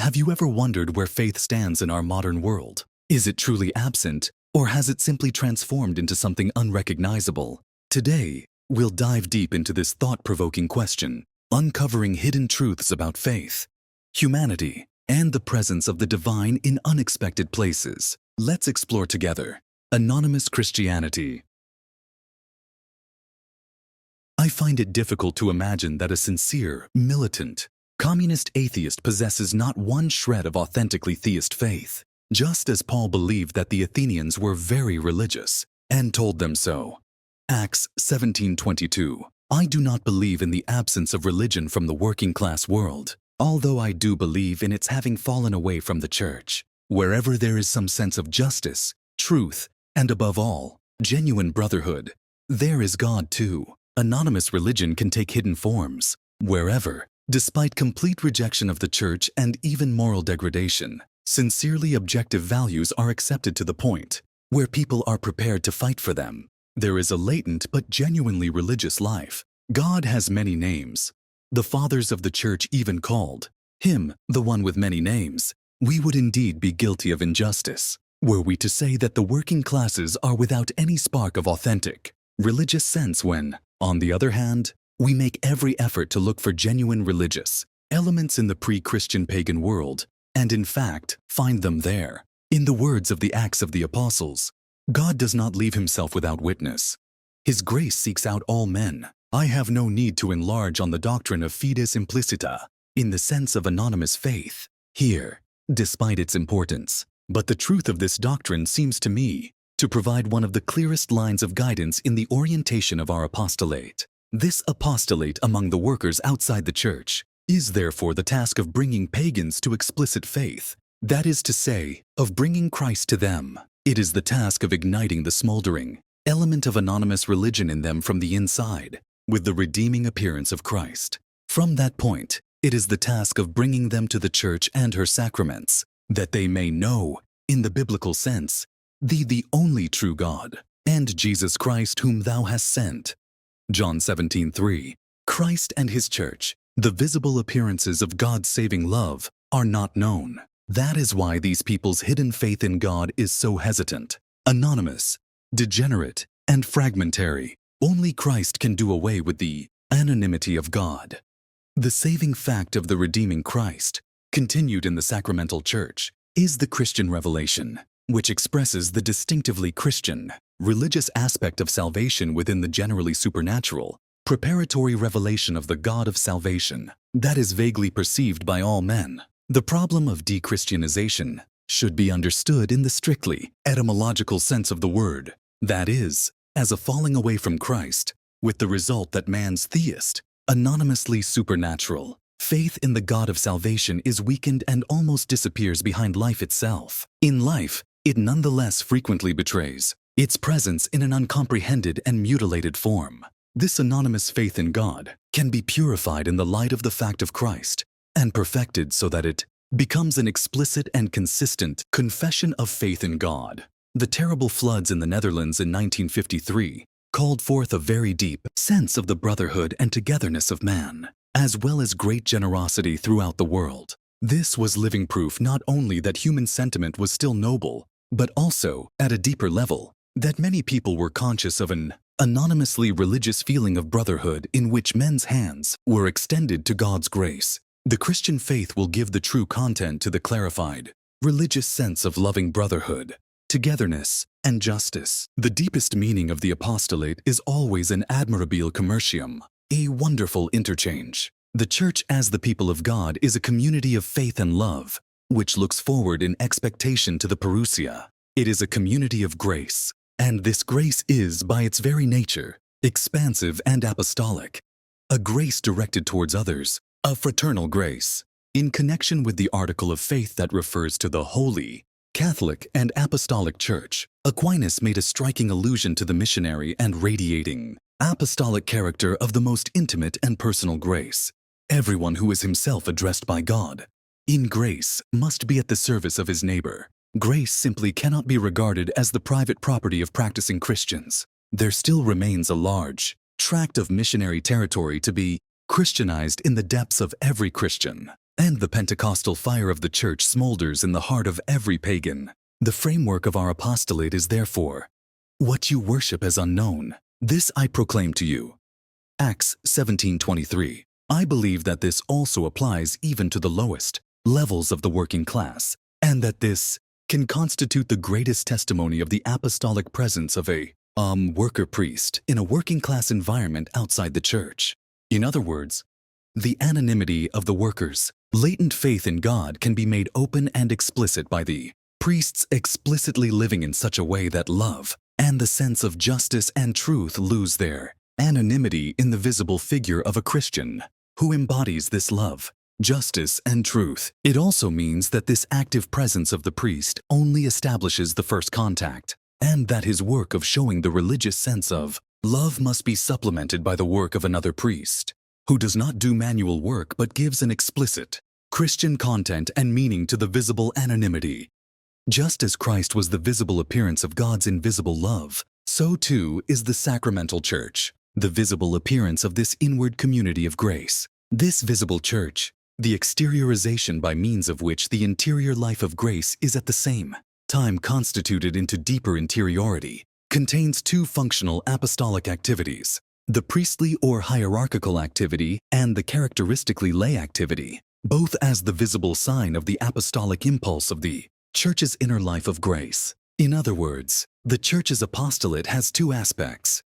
Have you ever wondered where faith stands in our modern world? Is it truly absent, or has it simply transformed into something unrecognizable? Today, we'll dive deep into this thought-provoking question, uncovering hidden truths about faith, humanity, and the presence of the divine in unexpected places. Let's explore together. Anonymous Christianity. I find it difficult to imagine that a sincere, militant, communist atheist possesses not one shred of authentically theist faith, just as Paul believed that the Athenians were very religious, and told them so. Acts 17:22. I do not believe in the absence of religion from the working-class world, although I do believe in its having fallen away from the church. Wherever there is some sense of justice, truth, and above all, genuine brotherhood, there is God too. Anonymous religion can take hidden forms. Wherever, despite complete rejection of the church and even moral degradation, sincerely objective values are accepted to the point where people are prepared to fight for them. There is a latent but genuinely religious life. God has many names. The fathers of the church even called him the one with many names. We would indeed be guilty of injustice were we to say that the working classes are without any spark of authentic, religious sense when, on the other hand, we make every effort to look for genuine religious elements in the pre-Christian pagan world, and in fact, find them there. In the words of the Acts of the Apostles, God does not leave himself without witness. His grace seeks out all men. I have no need to enlarge on the doctrine of fides implicita, in the sense of anonymous faith, here, despite its importance. But the truth of this doctrine seems to me to provide one of the clearest lines of guidance in the orientation of our apostolate. This apostolate among the workers outside the church is therefore the task of bringing pagans to explicit faith, that is to say, of bringing Christ to them. It is the task of igniting the smoldering element of anonymous religion in them from the inside, with the redeeming appearance of Christ. From that point, it is the task of bringing them to the church and her sacraments, that they may know, in the biblical sense, thee the only true God, and Jesus Christ whom thou hast sent. John 17:3. Christ and his church, the visible appearances of God's saving love, are not known. That is why these people's hidden faith in God is so hesitant, anonymous, degenerate, and fragmentary. Only Christ can do away with the anonymity of God. The saving fact of the redeeming Christ, continued in the sacramental church, is the Christian revelation, which expresses the distinctively Christian, religious aspect of salvation within the generally supernatural, preparatory revelation of the God of salvation that is vaguely perceived by all men. The problem of de-Christianization should be understood in the strictly etymological sense of the word, that is, as a falling away from Christ, with the result that man's theist, anonymously supernatural, faith in the God of salvation is weakened and almost disappears behind life itself. In life, it nonetheless frequently betrays its presence in an uncomprehended and mutilated form. This anonymous faith in God can be purified in the light of the fact of Christ and perfected so that it becomes an explicit and consistent confession of faith in God. The terrible floods in the Netherlands in 1953 called forth a very deep sense of the brotherhood and togetherness of man, as well as great generosity throughout the world. This was living proof not only that human sentiment was still noble, but also, at a deeper level, that many people were conscious of an anonymously religious feeling of brotherhood in which men's hands were extended to God's grace. The Christian faith will give the true content to the clarified, religious sense of loving brotherhood, togetherness, and justice. The deepest meaning of the apostolate is always an admirabile commercium, a wonderful interchange. The church as the people of God is a community of faith and love, which looks forward in expectation to the parousia. It is a community of grace, and this grace is, by its very nature, expansive and apostolic. A grace directed towards others, a fraternal grace. In connection with the article of faith that refers to the Holy, Catholic, and Apostolic Church, Aquinas made a striking allusion to the missionary and radiating, apostolic character of the most intimate and personal grace. Everyone who is himself addressed by God in grace must be at the service of his neighbor. Grace simply cannot be regarded as the private property of practicing Christians. There still remains a large tract of missionary territory to be Christianized in the depths of every Christian. And the Pentecostal fire of the church smolders in the heart of every pagan. The framework of our apostolate is therefore, what you worship as unknown, this I proclaim to you. Acts 17:23. I believe that this also applies even to the lowest levels of the working class, and that this can constitute the greatest testimony of the apostolic presence of a worker priest in a working class environment outside the church. In other words, the anonymity of the workers' latent faith in God can be made open and explicit by the priests explicitly living in such a way that love and the sense of justice and truth lose their anonymity in the visible figure of a Christian who embodies this love, justice, and truth. It also means that this active presence of the priest only establishes the first contact, and that his work of showing the religious sense of love must be supplemented by the work of another priest, who does not do manual work but gives an explicit Christian content and meaning to the visible anonymity. Just as Christ was the visible appearance of God's invisible love, so too is the sacramental church, the visible appearance of this inward community of grace. This visible church, the exteriorization by means of which the interior life of grace is at the same time constituted into deeper interiority, contains two functional apostolic activities, the priestly or hierarchical activity and the characteristically lay activity, both as the visible sign of the apostolic impulse of the Church's inner life of grace. In other words, the Church's apostolate has two aspects.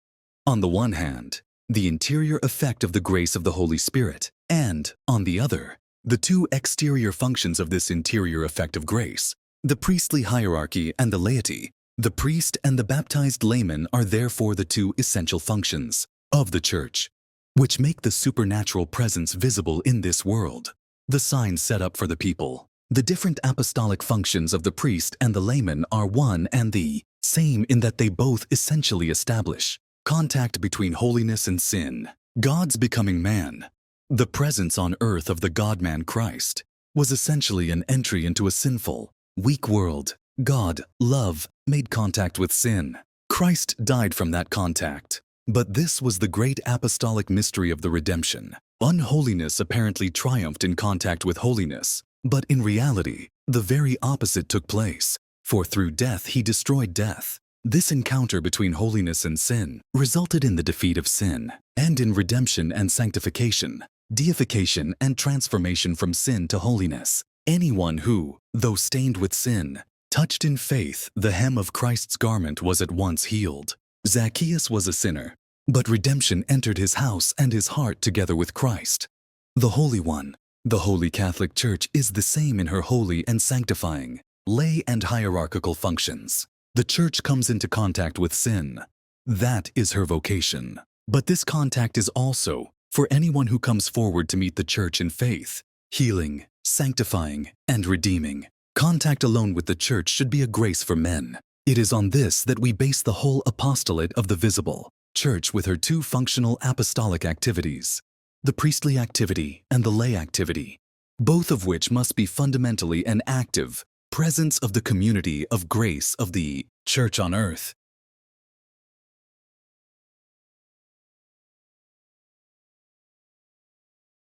On the one hand, the interior effect of the grace of the Holy Spirit, and, on the other, the two exterior functions of this interior effect of grace, the priestly hierarchy and the laity. The priest and the baptized layman are therefore the two essential functions of the Church, which make the supernatural presence visible in this world, the sign set up for the people. The different apostolic functions of the priest and the layman are one and the same in that they both essentially establish contact between holiness and sin. God's becoming man, the presence on earth of the God-man Christ, was essentially an entry into a sinful, weak world. God, love, made contact with sin. Christ died from that contact. But this was the great apostolic mystery of the redemption. Unholiness apparently triumphed in contact with holiness. But in reality, the very opposite took place, for through death he destroyed death. This encounter between holiness and sin resulted in the defeat of sin, and in redemption and sanctification, deification and transformation from sin to holiness. Anyone who, though stained with sin, touched in faith the hem of Christ's garment was at once healed. Zacchaeus was a sinner, but redemption entered his house and his heart together with Christ, the Holy One. The Holy Catholic Church is the same in her holy and sanctifying, lay and hierarchical functions. The Church comes into contact with sin. That is her vocation. But this contact is also, for anyone who comes forward to meet the Church in faith, healing, sanctifying, and redeeming. Contact alone with the Church should be a grace for men. It is on this that we base the whole apostolate of the visible Church with her two functional apostolic activities, the priestly activity and the lay activity, both of which must be fundamentally an active presence of the community of grace of the Church on earth.